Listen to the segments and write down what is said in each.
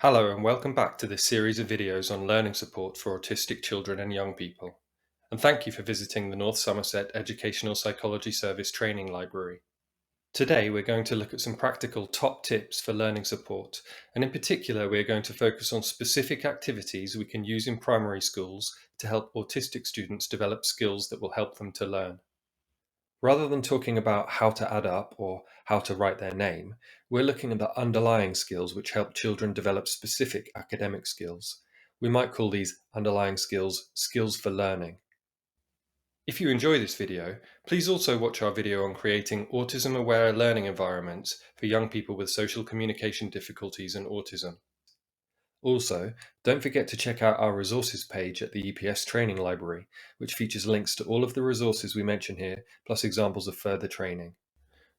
Hello and welcome back to this series of videos on learning support for autistic children and young people. And thank you for visiting the North Somerset Educational Psychology Service Training Library. Today we're going to look at some practical top tips for learning support, and in particular we're going to focus on specific activities we can use in primary schools to help autistic students develop skills that will help them to learn. Rather than talking about how to add up or how to write their name, we're looking at the underlying skills which help children develop specific academic skills. We might call these underlying skills skills for learning. If you enjoy this video, please also watch our video on creating autism-aware learning environments for young people with social communication difficulties and autism. Also, don't forget to check out our resources page at the EPS Training Library, which features links to all of the resources we mention here, plus examples of further training.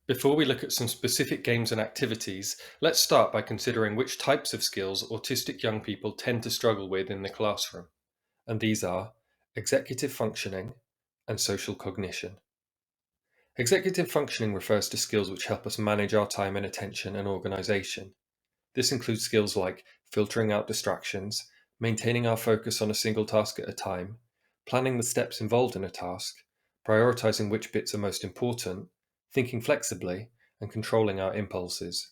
Before we look at some specific games and activities, let's start by considering which types of skills autistic young people tend to struggle with in the classroom. And these are executive functioning and social cognition. Executive functioning refers to skills which help us manage our time and attention and organization. This includes skills like filtering out distractions, maintaining our focus on a single task at a time, planning the steps involved in a task, prioritizing which bits are most important, thinking flexibly, and controlling our impulses.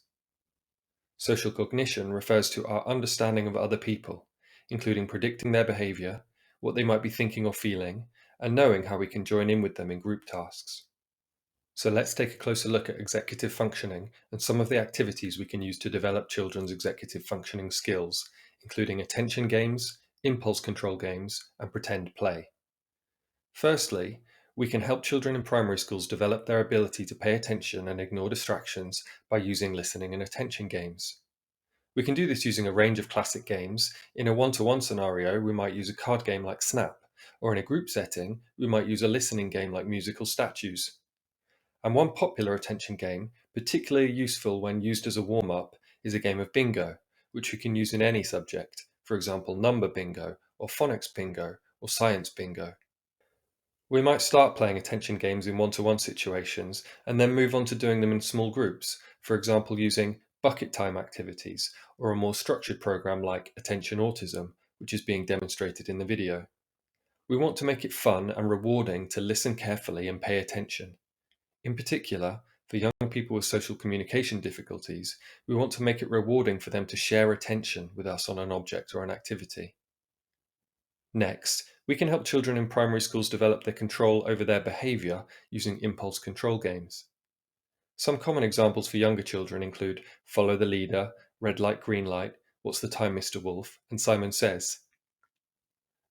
Social cognition refers to our understanding of other people, including predicting their behavior, what they might be thinking or feeling, and knowing how we can join in with them in group tasks. So let's take a closer look at executive functioning and some of the activities we can use to develop children's executive functioning skills, including attention games, impulse control games, and pretend play. Firstly, we can help children in primary schools develop their ability to pay attention and ignore distractions by using listening and attention games. We can do this using a range of classic games. In a one-to-one scenario, we might use a card game like Snap, or in a group setting, we might use a listening game like Musical Statues. And one popular attention game, particularly useful when used as a warm-up, is a game of bingo, which we can use in any subject, for example number bingo, or phonics bingo, or science bingo. We might start playing attention games in one-to-one situations and then move on to doing them in small groups, for example using bucket time activities, or a more structured program like Attention Autism, which is being demonstrated in the video. We want to make it fun and rewarding to listen carefully and pay attention. In particular, for young people with social communication difficulties, we want to make it rewarding for them to share attention with us on an object or an activity. Next, we can help children in primary schools develop their control over their behavior using impulse control games. Some common examples for younger children include Follow the Leader, Red Light, Green Light, What's the Time, Mr. Wolf, and Simon Says.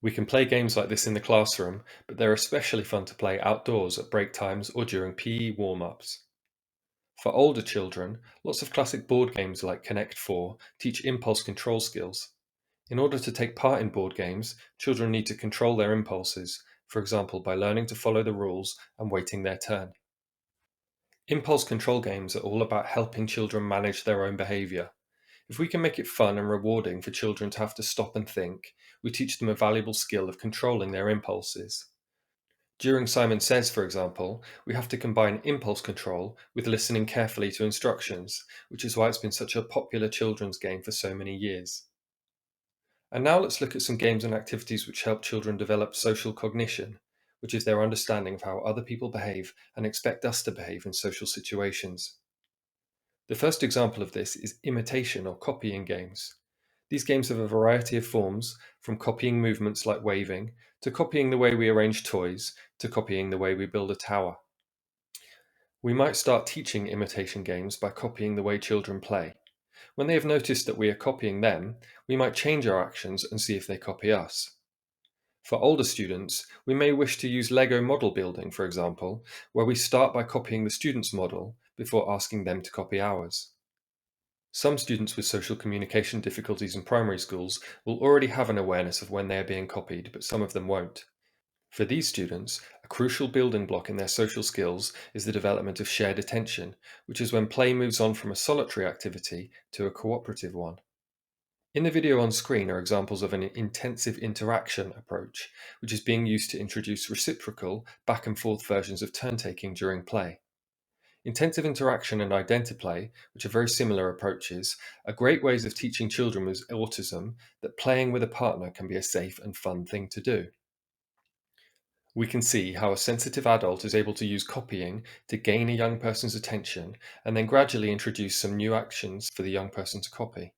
We can play games like this in the classroom, but they're especially fun to play outdoors at break times or during PE warm-ups. For older children, lots of classic board games like Connect 4 teach impulse control skills. In order to take part in board games, children need to control their impulses, for example by learning to follow the rules and waiting their turn. Impulse control games are all about helping children manage their own behavior. If we can make it fun and rewarding for children to have to stop and think, we teach them a valuable skill of controlling their impulses. During Simon Says, for example, we have to combine impulse control with listening carefully to instructions, which is why it's been such a popular children's game for so many years. And now let's look at some games and activities which help children develop social cognition, which is their understanding of how other people behave and expect us to behave in social situations. The first example of this is imitation or copying games. These games have a variety of forms, from copying movements like waving, to copying the way we arrange toys, to copying the way we build a tower. We might start teaching imitation games by copying the way children play. When they have noticed that we are copying them, we might change our actions and see if they copy us. For older students, we may wish to use Lego model building, for example, where we start by copying the student's model before asking them to copy ours. Some students with social communication difficulties in primary schools will already have an awareness of when they are being copied, but some of them won't. For these students, a crucial building block in their social skills is the development of shared attention, which is when play moves on from a solitary activity to a cooperative one. In the video on screen are examples of an intensive interaction approach, which is being used to introduce reciprocal, back and forth versions of turn-taking during play. Intensive interaction and identiplay, which are very similar approaches, are great ways of teaching children with autism that playing with a partner can be a safe and fun thing to do. We can see how a sensitive adult is able to use copying to gain a young person's attention and then gradually introduce some new actions for the young person to copy.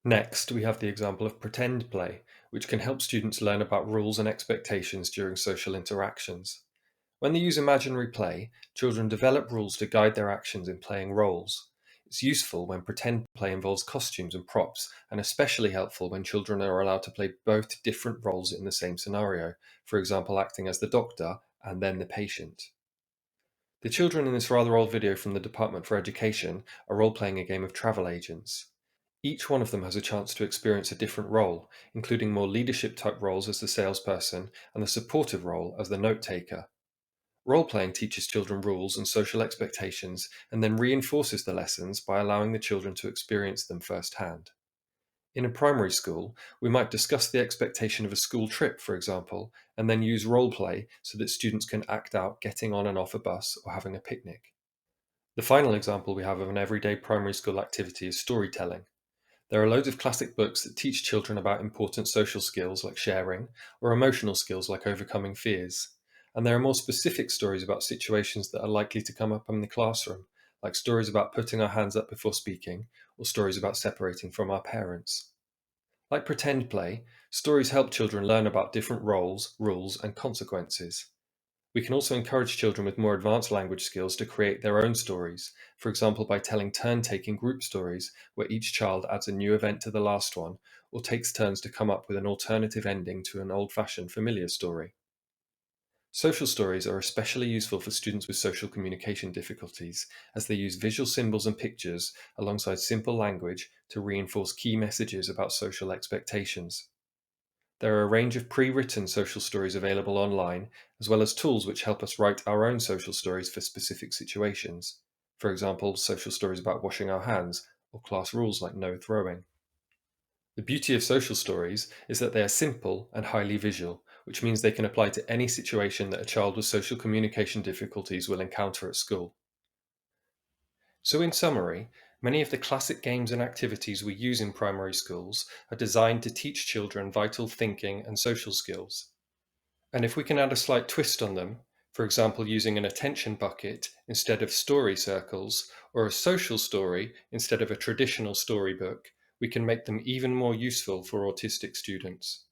Next, we have the example of pretend play, which can help students learn about rules and expectations during social interactions. When they use imaginary play, children develop rules to guide their actions in playing roles. It's useful when pretend play involves costumes and props, and especially helpful when children are allowed to play both different roles in the same scenario, for example, acting as the doctor and then the patient. The children in this rather old video from the Department for Education are role-playing a game of travel agents. Each one of them has a chance to experience a different role, including more leadership-type roles as the salesperson and the supportive role as the note-taker. Role-playing teaches children rules and social expectations and then reinforces the lessons by allowing the children to experience them firsthand. In a primary school, we might discuss the expectation of a school trip, for example, and then use role-play so that students can act out getting on and off a bus or having a picnic. The final example we have of an everyday primary school activity is storytelling. There are loads of classic books that teach children about important social skills like sharing, or emotional skills like overcoming fears. And there are more specific stories about situations that are likely to come up in the classroom, like stories about putting our hands up before speaking, or stories about separating from our parents. Like pretend play, stories help children learn about different roles, rules, and consequences. We can also encourage children with more advanced language skills to create their own stories, for example by telling turn-taking group stories where each child adds a new event to the last one or takes turns to come up with an alternative ending to an old-fashioned familiar story. Social stories are especially useful for students with social communication difficulties as they use visual symbols and pictures alongside simple language to reinforce key messages about social expectations. There are a range of pre-written social stories available online, as well as tools which help us write our own social stories for specific situations. For example, social stories about washing our hands, or class rules like no throwing. The beauty of social stories is that they are simple and highly visual, which means they can apply to any situation that a child with social communication difficulties will encounter at school. So in summary, many of the classic games and activities we use in primary schools are designed to teach children vital thinking and social skills. And if we can add a slight twist on them, for example using an attention bucket instead of story circles, or a social story instead of a traditional storybook, we can make them even more useful for autistic students.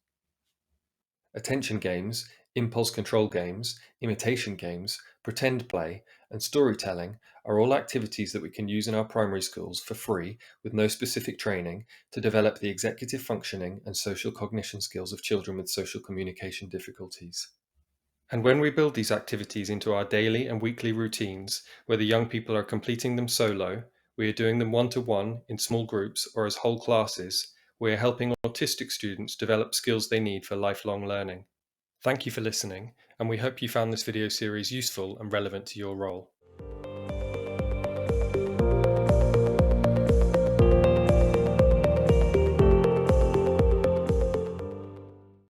Attention games, impulse control games, imitation games, pretend play, and storytelling are all activities that we can use in our primary schools for free with no specific training to develop the executive functioning and social cognition skills of children with social communication difficulties. And when we build these activities into our daily and weekly routines, whether young people are completing them solo, we are doing them one-to-one in small groups or as whole classes, we are helping autistic students develop skills they need for lifelong learning. Thank you for listening, and we hope you found this video series useful and relevant to your role.